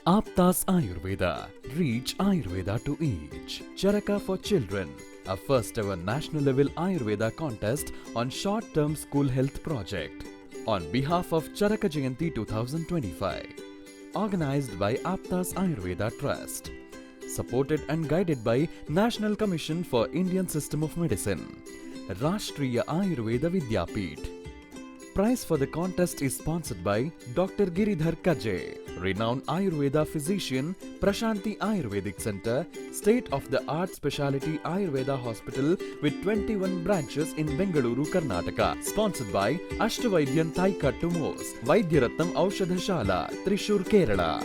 Aptas Ayurveda. Reach Ayurveda to each. Charaka for Children. A first ever national level Ayurveda contest on short term school health project. On behalf of Charaka Jayanti 2025. Organized by Aptas Ayurveda Trust. Supported and guided by National Commission for Indian System of Medicine. Rashtriya Ayurveda Vidyapeeth. Prize for the contest is sponsored by Dr. Giridhar Kaje, renowned Ayurveda physician, Prashanti Ayurvedic Center, state-of-the-art specialty Ayurveda hospital with 21 branches in Bengaluru, Karnataka. Sponsored by Ashtavaidyan Thaikattu Mos, Vaidyaratnam Aushadhashala, Trishur, Kerala.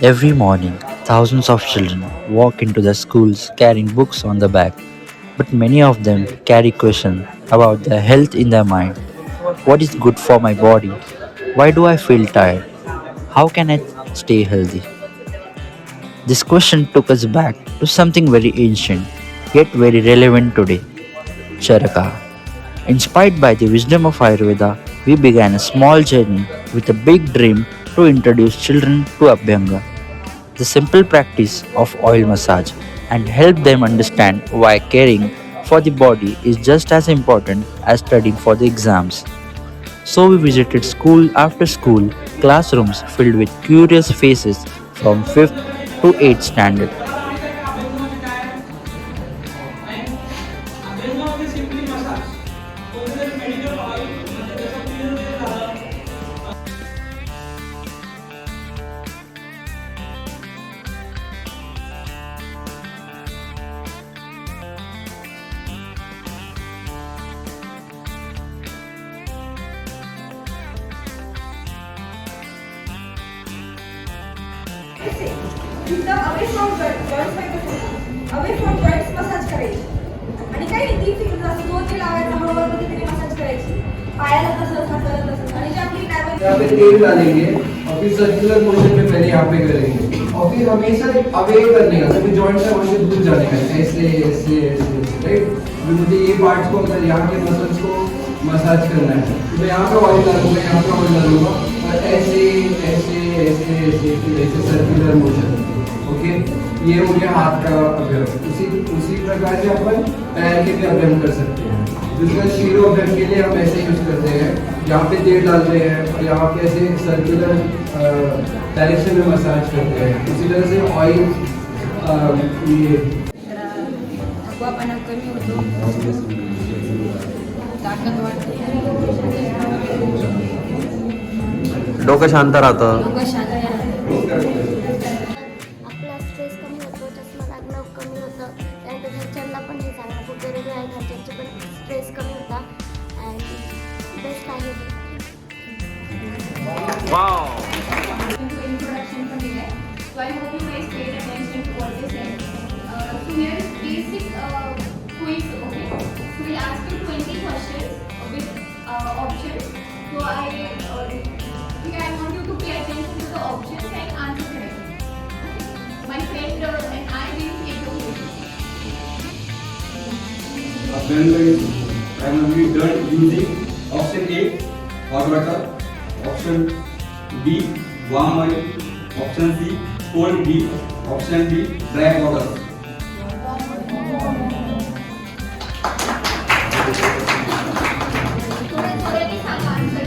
Every morning, thousands of children walk into the schools carrying books on the back, but many of them carry questions about their health in their mind. What is good for my body? Why do I feel tired? How can I stay healthy? This question took us back to something very ancient, yet very relevant today: Charaka. Inspired by the wisdom of Ayurveda, we began a small journey with a big dream to introduce children to Abhyanga, the simple practice of oil massage, and help them understand why caring for the body is just as important as studying for the exams. So we visited school after school, classrooms filled with curious faces from 5th to 8th standard. एकदम away from joints काय कसं away from joints massage करायची आणि काय नाही ती finger असं दोन ते लावायचा हळूहळू तिथे मसाज करायची पायाला तसंच हाताला तसंच आणि जे आपली यहाँ पे तेल डालेंगे और फिर सर्कुलर मोशन में पहले यहाँ पे करेंगे और फिर हमेशा अवे करने का सभी जॉइंट से वहाँ से दूर जाने का ऐसे ऐसे ऐसे राइट मुझे ये पार्ट्स को मतलब यहाँ के मसल्स को मसाज करना है तो मैं यहाँ पे ऑयल डालूंगा यहाँ पे ऑयल डालूंगा और ऐसे ऐसे ऐसे ऐसे फिर ऐसे सर्कुलर मोशन ओके ये हो गया हाथ का अभ्यास उसी प्रकार से अपन पैर के भी अभ्यास कर सकते हैं जिसका शीरो अभ्यास के लिए हम ऐसे यूज करते हैं यहाँ पे तेल डालते हैं और यहाँ पे ऐसे सर्कुलर डायरेक्शन में मसाज करते हैं उसी तरह से ऑयल ये थकवापणा कमी होतो ताकद वाढते डोकं शांत राहतं. डोकं शांत राहतं. आपला स्ट्रेस कमी होतो, चष्मा लागणं कमी होतं. त्यानंतर घरच्यांना पण हे सांगा खूप गरज आहे, घरच्यांचे पण स्ट्रेस कमी होता अँड बेस्ट आहे. Introduction from the left. So I hope you guys paid attention to what they said. So here is basic quiz, okay? So we'll ask you 20 questions with options. So I want you to pay attention to the options and answer correctly. My friend and I will take the questions. I will be done using option A, hot water, option B, warm oil, option C, cold tea, option D, dry water. थोडे सांगा answer.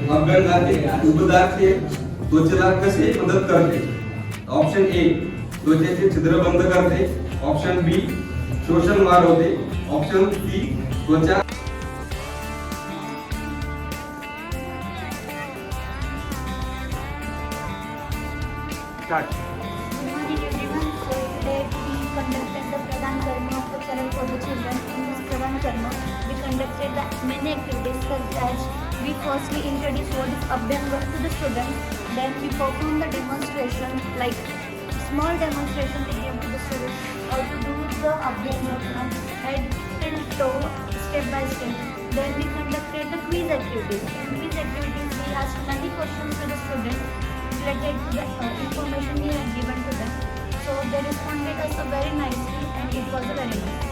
अभ्यंगाचे उबदार ते त्वचेला कसे मदत करते? Option A त्वचेचे छिद्र बंद करते, ऑप्शन बी शोषण वाढवते, ऑप्शन सी त्वचा start. Good morning everyone. So today we conducted the Pradhan Karma of the Charan for the children. In this Pradhan Karma, we conducted the many activities such as we firstly introduced what is Abhyanga to the students. Then we performed the demonstration, like small demonstration we gave to the students how to do the Abhyanga from head till toe, step by step. Then we conducted the quiz activities. In quiz activities, we asked many questions to the students related to the information we had given to them. So they responded us very nicely and it was very nice.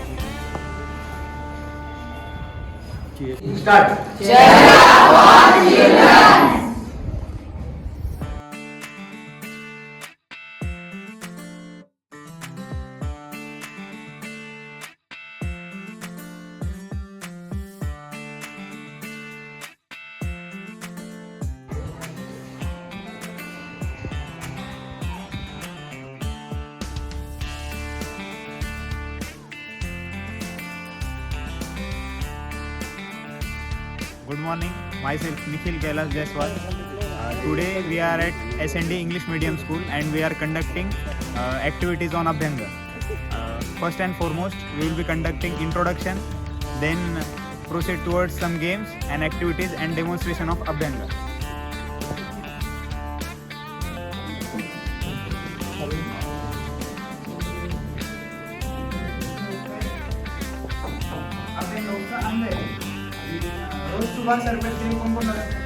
Start. Good morning, myself Nikhil Kailas Jaiswal. Today we are at SND English Medium School and we are conducting activities on Abhyanga. First and foremost, we will be conducting introduction, then proceed towards some games and activities and demonstration of Abhyanga. अभ्यंग उसका अंग है. रोज सुबह sir पे तेल कौन कौन लगाते हैं?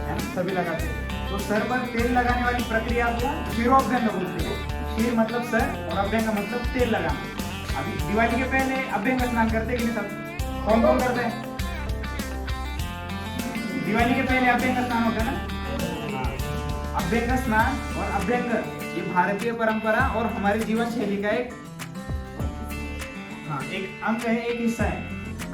है ना, सभी लगाते हैं. तो सर पर तेल लगाने वाली प्रक्रिया को शीरोभ्यंग बोलते हैं. शीर मतलब सर और अभ्यंग मतलब तेल लगाना. अभी दिवाली के पहले अभ्यंग स्नान करते कि नहीं सब? कौन कौन करते हैं? दिवाली के पहले अभ्यंग स्नान होता है ना. अभ्यंग स्नान और अभ्यंग ये भारतीय परंपरा और हमारी जीवन शैली का एक अंग है, एक हिस्सा है.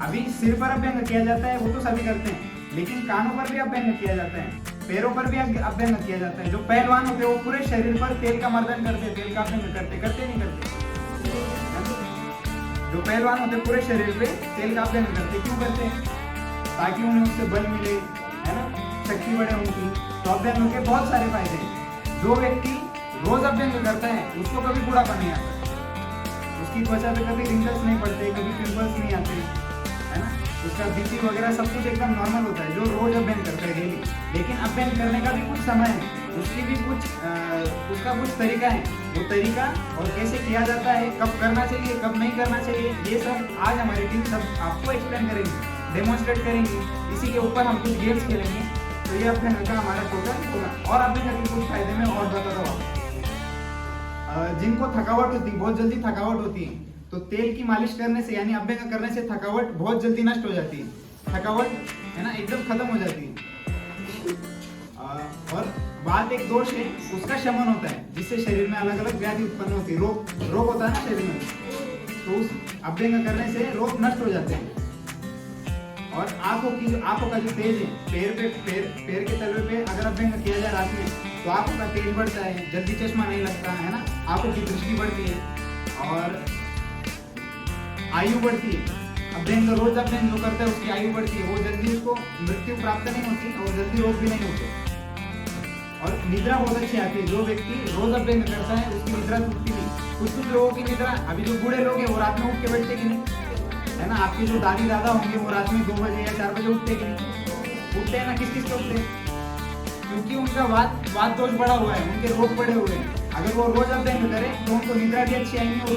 अभी सिर पर अभ्यंग किया जाता है, वो तो सभी करते हैं, लेकिन कानों पर भी अभ्यंग किया जाता है, पैरों पर भी अभ्यंग किया जाता है. जो पहलवान होते हैं वो पूरे शरीर पर तेल का मर्दन करते, तेल का अभ्यंग करते नहीं करते? जो पहलवान होते पूरे शरीर पे तेल का अभ्यंग करते, क्यों करते हैं? ताकि उन्हें उससे बल मिले, है ना, शक्ति बढ़े उनकी. तो अभ्यंग के बहुत सारे फायदे हैं. जो व्यक्ति रोज अभ्यंग करता है उसको कभी बुढ़ापा नहीं आता, उसकी त्वचा पे कभी रिंकल्स नहीं पड़ते, कभी पिंपल्स नहीं आते, है ना. उसका बीपी वगैरह सब कुछ एकदम नॉर्मल होता है जो रोज अभ्यंग करता है डेली. लेकिन अभ्यंग करने का भी कुछ समय है, उसकी भी उसका कुछ तरीका है. वो तरीका और कैसे किया जाता है, कब करना चाहिए कब नहीं करना चाहिए, ये सब आज हमारी टीम सब आपको एक्सप्लेन करेंगे, डेमोन्स्ट्रेट करेंगी. इसी के ऊपर हम कुछ गेम्स खेलेंगे. तो ये अभ्यंग का हमारा टोटल होगा. और अभ्यंग के कुछ फायदे में और बताता हूँ आपको. जिनको थकावट होती है, बहुत जल्दी थकावट होती है, तो तेल की मालिश करने से यानी अभ्यंग करने से थकावट बहुत जल्दी नष्ट हो जाती है. थकावट है ना एकदम खत्म हो जाती है. और बात एक दोष है, उसका शमन होता है, जिससे शरीर में अलग अलग व्याधि उत्पन्न होती है. रोग होता है ना शरीर में, तो उस अभ्यंग करने से रोग नष्ट हो जाते हैं. और आंखों का जो तेज है, पैर के तलवे पे अगर अभ्यंग किया जाए रात में तो आंखों का तेज बढ़ता है, जल्दी चश्मा नहीं लगता है ना, आंखों की दृष्टि बढ़ती है और आयु बढ़ती है. अभ्यंग रोज अभ्यंग जो करता है उसकी आयु बढ़ती है, वो जल्दी उसको मृत्यु प्राप्त नहीं होती और जल्दी रोग भी नहीं होते. और निद्रा बहुत अच्छी आती है. जो व्यक्ति रोज अभ्यंग करता है उसकी निद्रा टूटती नहीं. कुछ लोगों की निद्रा, अभी जो बूढ़े लोग हैं वो रात में उठ के बैठते कि नहीं, है ना. आपके जो दादी दादा होंगे वो रात में 2 बजे या 4 बजे उठते कि नहीं? उठते हैं ना. किस पे उठते हैं? क्योंकि उनका वात दोष बढ़ा हुआ है, उनके रोग बढ़े हुए हैं. अगर वो रोज अभ्यंग करें तो उनको निद्रा भी अच्छी आएगी और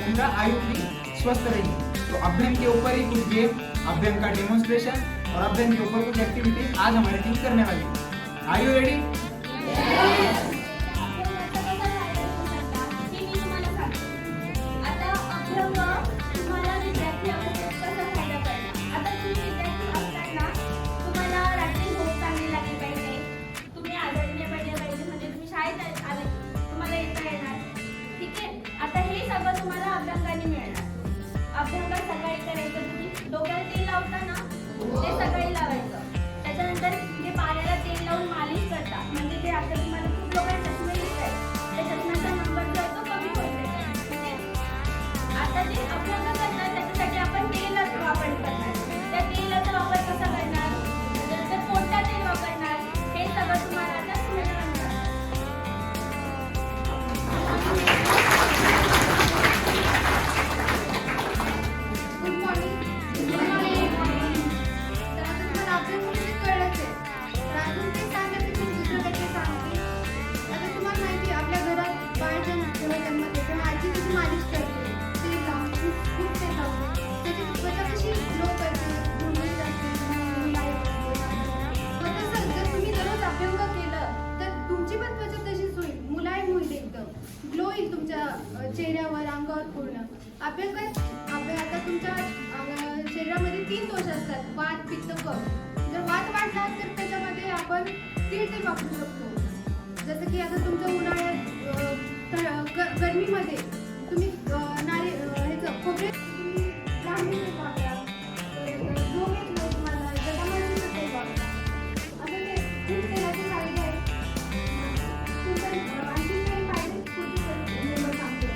उनका आयु भी स्वस्थ रहेगी. तो अभ्यंग के ऊपर ही कुछ गेम, अभ्यंग का डेमोन्स्ट्रेशन और अभ्यंग के ऊपर कुछ एक्टिविटीज आज हमारी टीम करने वाली है. R you ready? अभ्यंग सकाळी करायचं. तुम्ही डोक्याला तेल लावता ना, ते सकाळी लावायचं. त्याच्यानंतर चेहऱ्यावर, अंगावर पूर्ण. आपल्या आता तुमच्या शरीरामध्ये 3 दोष असतात, वात, पित्त, कफ. जर वात वाढला तर त्याच्यामध्ये आपण तीळ तेल वापरू शकतो. जसं की आता तुमच्या उन्हाळ्यात गरमीमध्ये तुम्ही खोबरे लांबी वापरा, झोप येत नाही तुम्हाला, जगामध्ये तेल वापरा. असं ते खूप तेलाचे फायदे आहेत. तुमच्या आणखी काही फायदे सांगते.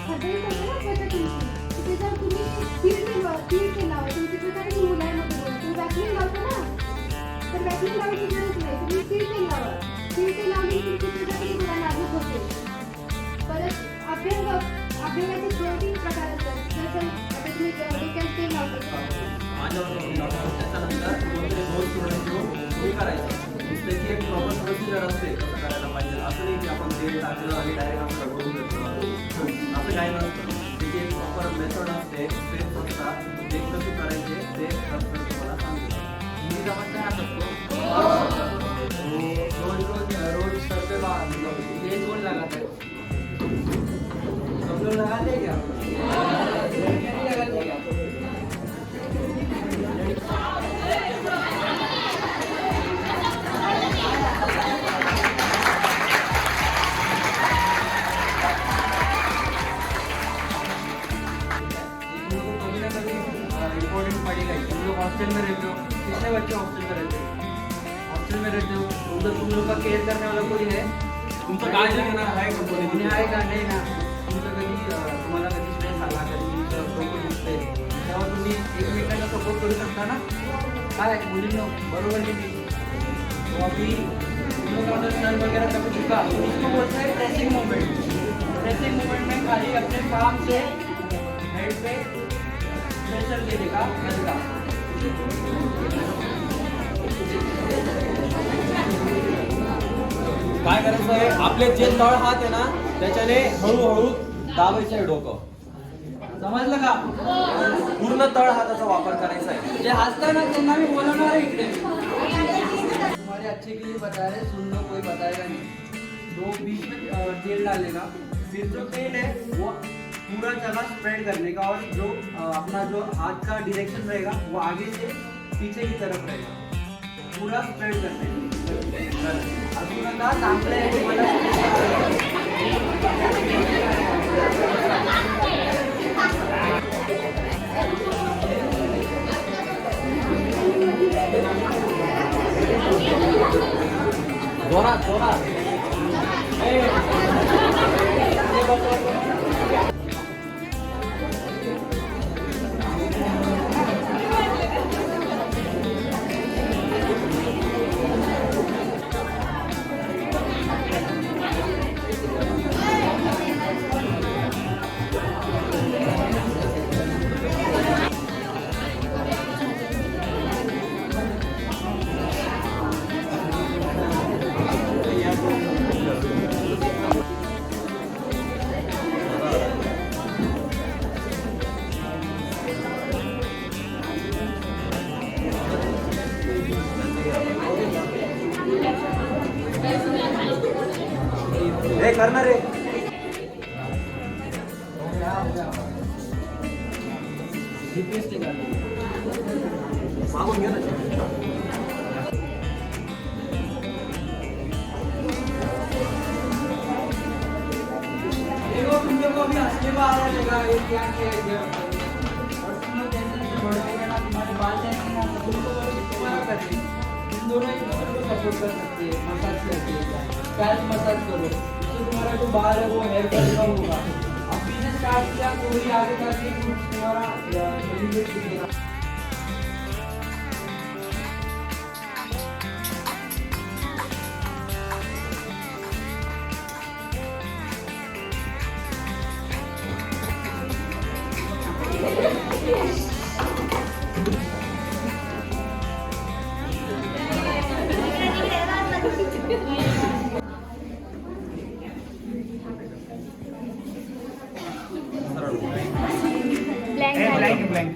खरदरीत होते ना त्वचा तुमची, तिथे जर तुम्ही तीळ तेल लावा, तुमची त्वचा कशी मुलायमध्ये होईल. तुम्ही वॅक्सिन लावतो ना, तर वॅक्सिन लावायची गरज नाही, तुम्ही तीळ तेल लावा. तीळ तेल लावली तुमची त्वचा कशी मुला नाजूक होते. परत अभ्यंगाचे 2-3 प्रकार असतात. जसं आता तुम्ही डोक्यात तेल लावता, त्याच्यानंतर रोज सुरू करायचं. त्याची एक प्रॉपर प्रोसिजर असते कसं करायला पाहिजे. असं नाही की आपण तेल टाकलं आणि डायरेक्ट आपण रगडून देतो, असं काही नसतं. त्याची एक प्रॉपर मेथड असते, स्टेप्स असतात. ते कसे करायचे ते तुम्हाला सांगतो. मी जमा काय शकतो रोज करते ये 2 लगाते सब लोग लगाते क्या लगाते क्या. इम्पोर्टेंट पड़ेगा ही. तुम लोग हॉस्टल में रहते हो, कितने बच्चे हॉस्टल में रहते हो? हॉस्टल में रहते हो, उधर तुम लोग का केयर करने वाला कोई है? तुमचं काय घेणार आहे का कोणी आहे का नाही ना. तुमचं कधी तुम्हाला कधी स्ट्रेस आला, कधी तुमचं डोकं दुखते, तेव्हा तुम्ही एकमेकांना सपोर्ट करू शकता ना. काय मुलींनो बरोबर की नाही. तो अभी तुम लोग अंडरस्टैंड वगैरह कर चुका. इसको बोलते हैं प्रेसिंग मूवमेंट. प्रेसिंग मूवमेंट में खाली अपने काम से हेड पे प्रेशर देने का हल्का. काय करायचं आहे, आपले जे तळ हात आहे ना त्याच्याने हळूहळू दाबायचं आहे डोकं. समजलं का. पूर्ण तळ हाताचा वापर करायचा आहे. जे हसतात ना त्यांना मी बोलवणार आहे इकडे. तुम्हारे अच्छे के लिए बता रहे, सुन लो, कोई बताएगा नहीं. तो बीच में तेल डालेगा, फिर जो तेल है वो पूरा जगह स्प्रेड करने का, और जो अपना जो हाथ का डायरेक्शन रहेगा वो आगे से पीछे की तरफ रहेगा. पूरा स्प्रेड करने अजून आता चांगलं आहे तुम्हाला. जोरात जोरात. हे करणार रे. मागून घे ना. तुम लोग अभी हंसने को आ रहा है, ये क्या किया और तुम लोग टेंशन से बढ़ोगे ना, तुम्हारे बाल जाएंगे ना, तो तुमको तुम्हारा करते. इन दोनों एक दूसरे को सपोर्ट कर सकते हैं. मसाज करते हैं, पैर मसाज करो, इससे तुम्हारा जो बाल है वो हेयर कट कम होगा. अब बिजनेस स्टार्ट किया तो ही आगे जाके कुछ तुम्हारा बेनिफिट दिखेगा. Blank blank.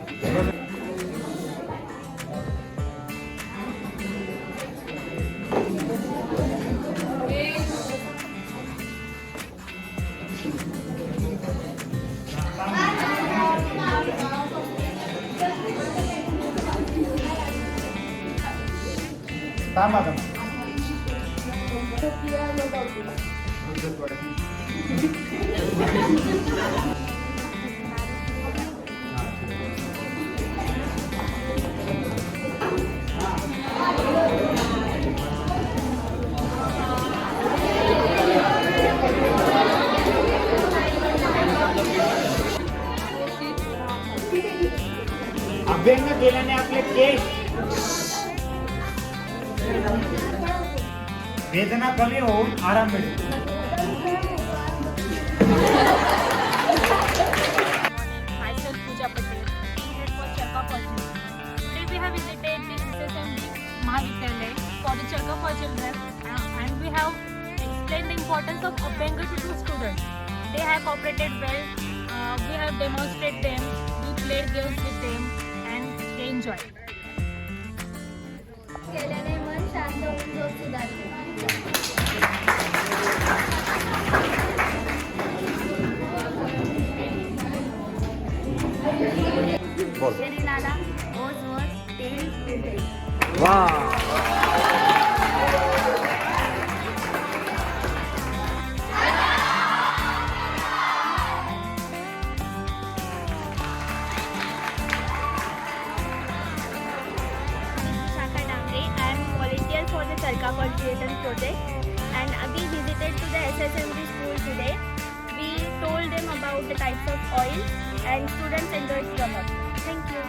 थांबा. अभ्यंग केल्याने आपले केस वेदना कमी होऊन आराम मिळतो. Myself Pooja Patel, team head for Charka for Children. Today we have visited the SSMD Mahavidyalaya for the Charka for Children and we have explained the importance of Abhyanga to two students. They have cooperated well, we have demonstrated them, we played games with them and they enjoyed. केल्याने मन शांत होऊन झोप सुधारते. शरीराला ओझ वर तेल मिळते. Shaka Damre, I am volunteer for the Charka for Children project and we visited to the SSMD school today. We told them about the types of oil and students enjoyed so much. Thank you.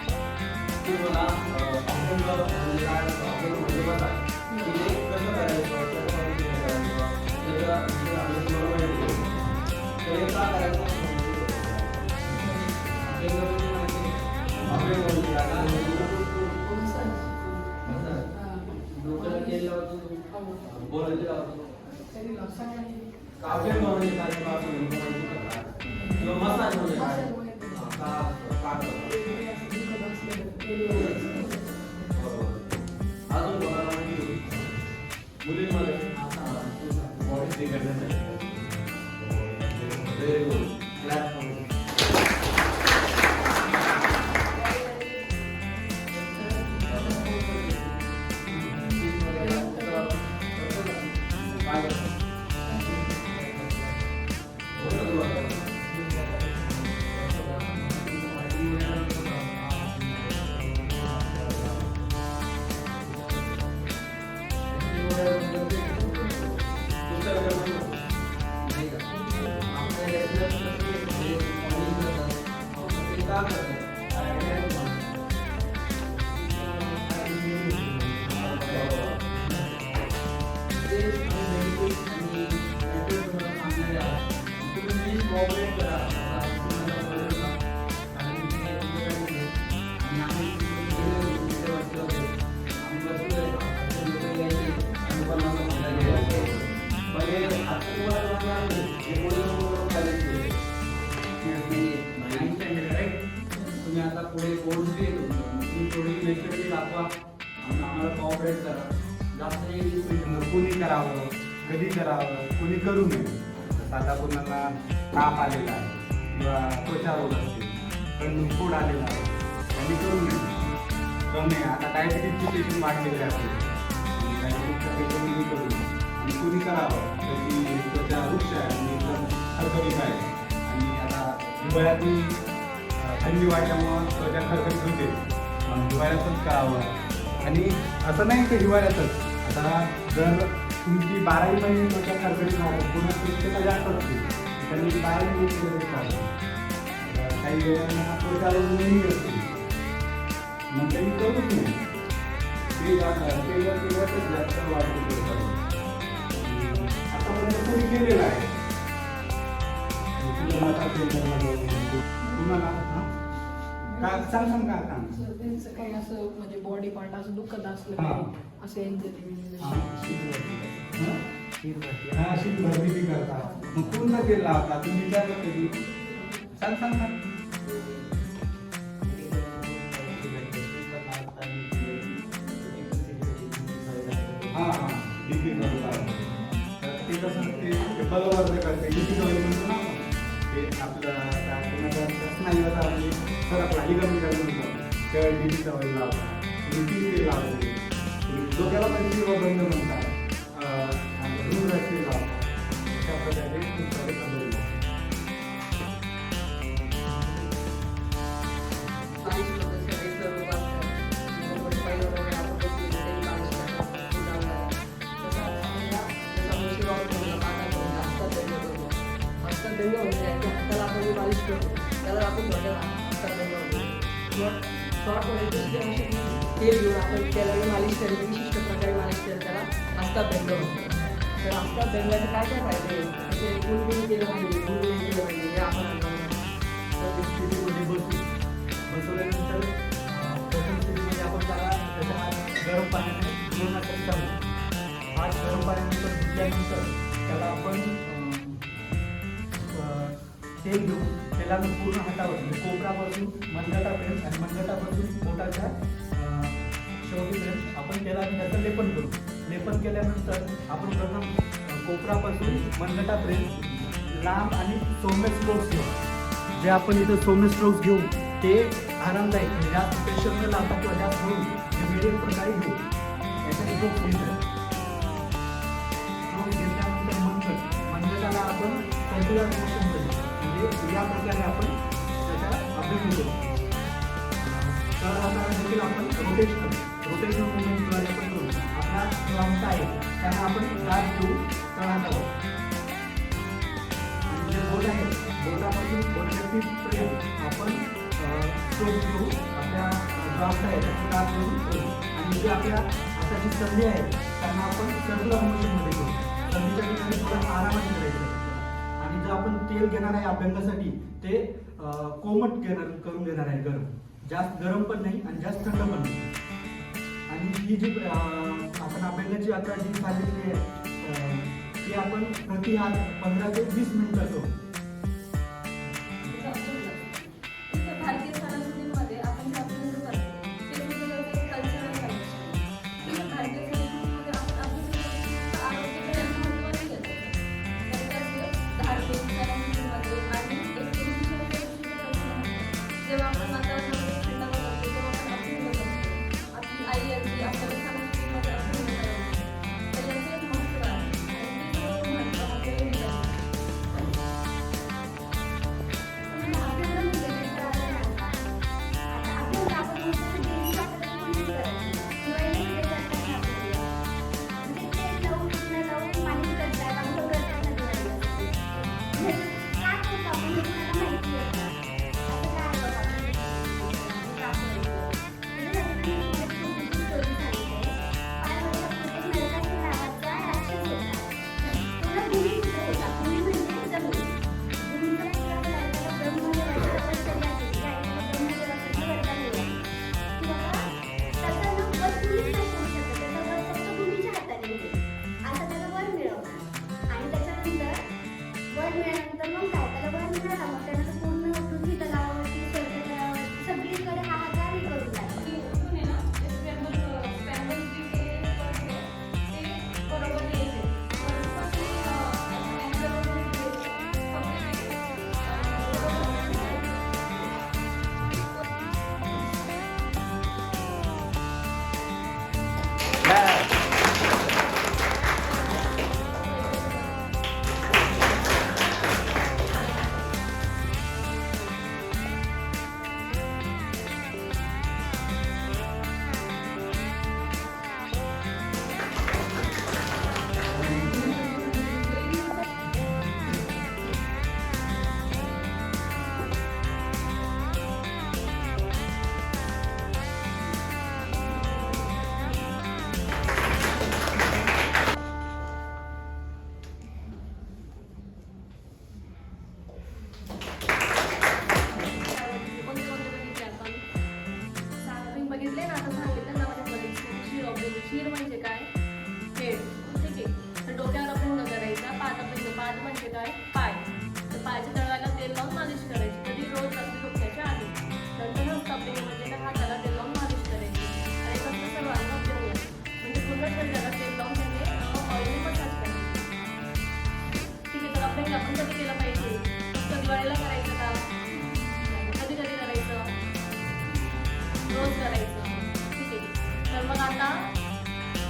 तुम्ही आता पुढे course बी येतो तुम्ही थोडी lecture दाखवा आणि आम्हाला cooperate करा. जास्त कोणी करावं, कधी करावं, कोणी करू नये. जसं आता कोणाला ताप आलेला आहे किंवा त्वचा रोग असेल, कंदूर आलेला आहे, त्यांनी करू नये. कमी आता डायबिटीजची पेशंट वाढलेले असते, डायबिटीजच्या पेशंटनी करू नये. आणि कोणी करावं, त्याची त्वचा वृक्ष आहे आणि एकदम खरखरीत आहे. आणि आता हिवाळ्यातली थंडी वाढल्यामुळं त्वचा खरखरीत होते, हिवाळ्यातच करावं. आणि असं नाही की हिवाळ्यातच, आता जर तुमची 12 महिने त्वचा खरखरीत राहते, पुन्हा त्वचा जास्त असते, त्यांनी 12 महिने राहते. काही वेळांना त्वचा रोगही असते, मग त्यांनी करूच नाही. ते केल्यातच जास्त वाढतो. आतापर्यंत कोणी केलेलं आहे तुम्हाला काय सांग काय सांग. त्यांचं काही असं म्हणजे बॉडी पार्ट असं दुखत असलं हां. काही असं शीत भरती बी करतात. मग कोणता तेल लावता तुम्ही विचारलं कधी? सांग सांग सांग. हां हां डीपी करतात. ते कसं ते बलवर्धक करते. डीपी म्हणतो ना ते आपलं काय कोणाचा स्नायूचा म्हणजे फरक लागली कमी करतो तेव्हा डीपीचा ऑइल लावतात. डीपी तेल लावतो. डोक्याला पण शिवबंद म्हणतात रुद्राक्षी लावतात अशा प्रकारे तुमच्याकडे पद्धती आहे. त्याला आपण मालिश करतो त्याला आपण तेल घेऊन आपण त्याला मालिश करायची विशिष्ट प्रकारे मालिश केली त्याला हस्ताभ्यंग म्हणतो. तर हस्ताभ्यंगाचे काय काय फायदे आहेत गुणगुण केलं पाहिजे गुणगुण केलं पाहिजे हे आपण स्थितीमध्ये बसवल्यानंतर प्रथम स्थितीमध्ये आपण त्याला त्याच्या हात गरम पाण्याने धुवण्यासाठी सांगू. हात गरम पाण्यानंतर धुतल्यानंतर त्याला आपण तेल घेऊ. तेलानं पूर्ण हातावर म्हणजे कोपरापासून मनगटापर्यंत आणि मनगटापासून बोटाच्या शेवटीपर्यंत आपण तेलाने त्याचं लेपन करू. लेपन केल्यानंतर आपण प्रथम कोपरापासून मनगटापर्यंत लांब आणि सौम्य स्ट्रोक्स घेऊ. जे आपण इथं सौम्य स्ट्रोक्स घेऊ ते आरामदायक म्हणजे जास्त प्रेशर न लावता किंवा जास्त होऊन ते मिडियम प्रकारे घेऊ. याच्या स्ट्रोक्स घेतात. स्ट्रोक्स घेतल्यानंतर मनगटाला आपण सर्क्युलर मोशन करू. म्हणजे या प्रकारे आपण त्याचा अभ्यास करू. तर आता देखील आपण रोटेशनल मुवमेंटद्वारे आपण करू. आपला जो अंगठा आहे त्यांना आपण दाब घेऊ तळहातावर आणि जे बोट आहे बोटापासून बोटापर्यंत आपण स्ट्रोक घेऊ. आपल्या जो अंगठा आहे त्याचा दाब करू आणि जे आपल्या हाताची संधी आहे त्यांना आपण सर्क्युलर मोशनमध्ये घेऊ. संधीच्या ठिकाणी थोडं आरामाने करायचं आणि जो आपण तेल घेणार आहे अभ्यंगासाठी ते कोमट करून घेणार आहे. गरम जास्त गरम पण नाही आणि जास्त थंड पण नाही. आणि ही जी आपण अभ्यंगाची यात्रा जी सांगितली आहे ती आपण प्रति हात 15 ते 20 मिनिटं करू. भारतीय संस्कृतीमध्ये आपण जे अभ्यास करतो ते म्हणजे कल्चरल कनेक्शन. भारतीय संस्कृतीमध्ये आपण अभ्यास आरोग्याकडे महत्त्वाने देतो. धार्मिक संस्कृतीमध्ये आणि एक जेव्हा आपण वातावरणामध्ये थंड करतो तेव्हा आपण अभ्यंग करतो. आपली आई आजी आपल्याला संस्कृतीमध्ये अभ्यंग करतो. तर याचं एक महत्त्व आहे आणि ते महत्त्व आपल्याला मिळतं.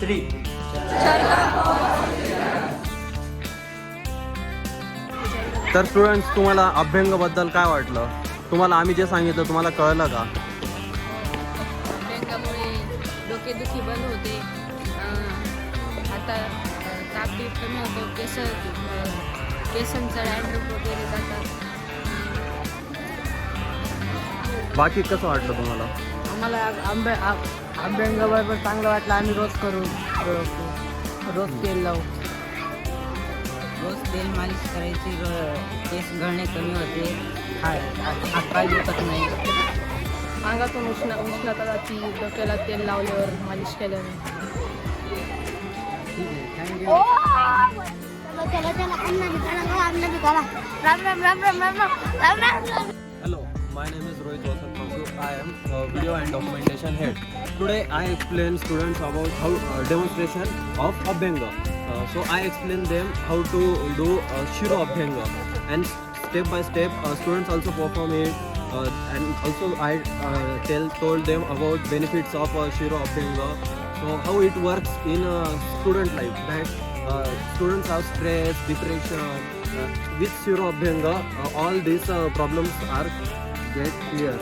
3. तर स्टुडंट्स, तुम्हाला अभ्यंगबद्दल काय वाटलं? तुम्हाला आम्ही जे सांगितलं तुम्हाला कळलं का? अभ्यंगामुळे डोकेदुखी बंद होते, आता ताप बीप कमी होतो, केसांचा डॅन्ड्रफ वगैरे जातात. बाकी कसं वाटलं तुम्हाला? आम्हाला अभ्यंगाबरोबर चांगलं वाटलं. आम्ही रोज करू, रोज तेल लावू, रोज तेल मालिश करायची, केस गळणे कमी होते, हातपाय दुखत नाही. अंगातून उष्णता जाती डोक्याला तेल लावल्यावर, मालिश केल्याने. Thank you. Hello, my name is Rohit Vasant Masu. I am video and documentation head. Today I explain students about how demonstration of Abhyanga. So I explain them how to do Shiro Abhyanga, and step by step students also perform it. And also I told them about benefits of Shiro Abhyanga. So how it works in student life, that students have stress, depression. With Shiro Abhyanga, all these problems are get clear.